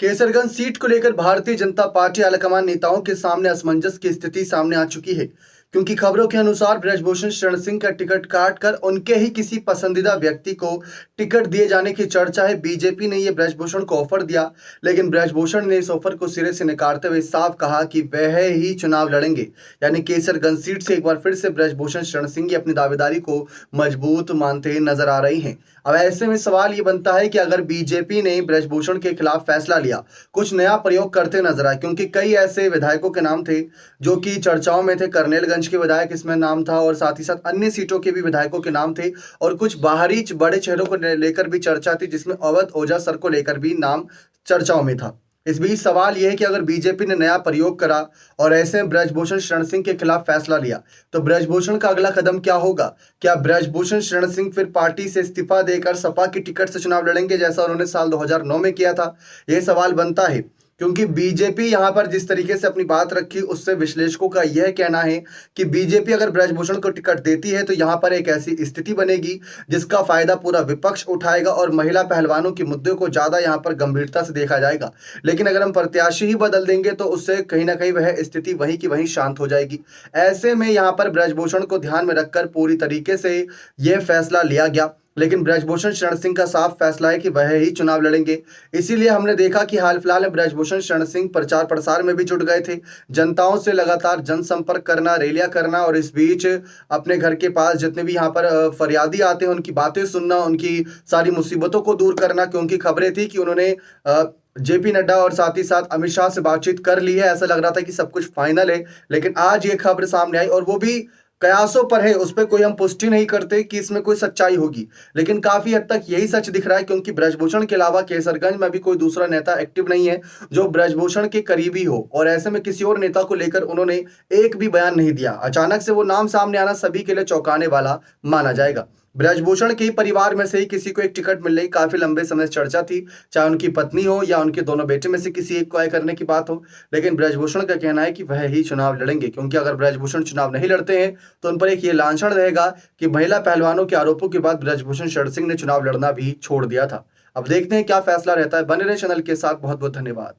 Kaiserganj seat को लेकर Bharatiya Janata party आलाकमान नेताओं के सामने असमंजस की स्थिति सामने आ चुकी है, क्योंकि खबरों के अनुसार बृजभूषण शरण सिंह का टिकट काटकर उनके ही किसी पसंदीदा व्यक्ति को टिकट दिए जाने की चर्चा है। बीजेपी ने यह बृजभूषण को ऑफर दिया, लेकिन बृजभूषण ने इस ऑफर को सिरे से नकारते हुए साफ कहा कि वह ही चुनाव लड़ेंगे। यानी केसरगंज सीट से एक बार फिर से बृजभूषण शरण सिंह अपनी दावेदारी को मजबूत मानते नजर आ रही हैं। अब ऐसे में सवाल ये बनता है कि अगर बीजेपी ने बृजभूषण के खिलाफ फैसला लिया, कुछ नया प्रयोग करते नजर आए, क्योंकि कई ऐसे विधायकों के नाम थे जो कि चर्चाओं में थे। करनेलगंज के विधायक इसमें नाम था और साथ ही साथ अन्य सीटों के भी विधायकों के नाम थे और कुछ बाहरी बड़े चेहरों को लेकर भी चर्चा थी, जिसमें अवध ओझा सर को लेकर भी नाम चर्चाओं में था। इस बीच सवाल यह है कि अगर बीजेपी ने नया प्रयोग करा और ऐसे में बृजभूषण शरण सिंह के खिलाफ फैसला लिया, तो बृजभूषण का अगला कदम क्या होगा? क्या बृजभूषण शरण सिंह फिर पार्टी से इस्तीफा देकर सपा की टिकट से चुनाव लड़ेंगे, जैसा उन्होंने साल 2009 में किया था? यह सवाल बनता है, क्योंकि बीजेपी यहां पर जिस तरीके से अपनी बात रखी, उससे विश्लेषकों का यह कहना है कि बीजेपी अगर बृजभूषण को टिकट देती है तो यहां पर एक ऐसी स्थिति बनेगी जिसका फायदा पूरा विपक्ष उठाएगा और महिला पहलवानों के मुद्दे को ज्यादा यहां पर गंभीरता से देखा जाएगा। लेकिन अगर हम प्रत्याशी ही बदल देंगे तो उससे कहीं ना कहीं वह स्थिति वहीं की वहीं शांत हो जाएगी। ऐसे में यहां पर बृजभूषण को ध्यान में रखकर पूरी तरीके से यह फैसला लिया गया, लेकिन बृजभूषण शरण सिंह का साफ फैसला है कि वह ही चुनाव लड़ेंगे। इसीलिए हमने देखा कि हाल फिलहाल में बृजभूषण शरण सिंह प्रचार प्रसार में भी जुट गए थे, जनताओं से लगातार जनसंपर्क करना, रैलियां करना और इस बीच अपने घर के पास जितने भी यहाँ पर फरियादी आते हैं उनकी बातें सुनना, उनकी सारी मुसीबतों को दूर करना, क्योंकि खबरें थी कि उन्होंने जेपी नड्डा और साथ ही साथ अमित शाह से बातचीत कर ली है। ऐसा लग रहा था कि सब कुछ फाइनल है, लेकिन आज ये खबर सामने आई और वो भी कयासों पर है, उस पर कोई हम पुष्टि नहीं करते कि इसमें कोई सच्चाई होगी, लेकिन काफी हद तक यही सच दिख रहा है, क्योंकि बृजभूषण के अलावा केसरगंज में भी कोई दूसरा नेता एक्टिव नहीं है जो बृजभूषण के करीबी हो और ऐसे में किसी और नेता को लेकर उन्होंने एक भी बयान नहीं दिया। अचानक से वो नाम सामने आना सभी के लिए चौंकाने वाला माना जाएगा। बृजभूषण के परिवार में से ही किसी को एक टिकट मिलने की काफी लंबे समय से चर्चा थी, चाहे उनकी पत्नी हो या उनके दोनों बेटे में से किसी एक को आय करने की बात हो, लेकिन बृजभूषण का कहना है कि वह ही चुनाव लड़ेंगे, क्योंकि अगर बृजभूषण चुनाव नहीं लड़ते हैं तो उन पर एक ये लांछन रहेगा कि महिला पहलवानों के आरोपों के बाद बृजभूषण शरण सिंह ने चुनाव लड़ना भी छोड़ दिया था। अब देखते हैं क्या फैसला रहता है। बने रहे चैनल के साथ। बहुत बहुत धन्यवाद।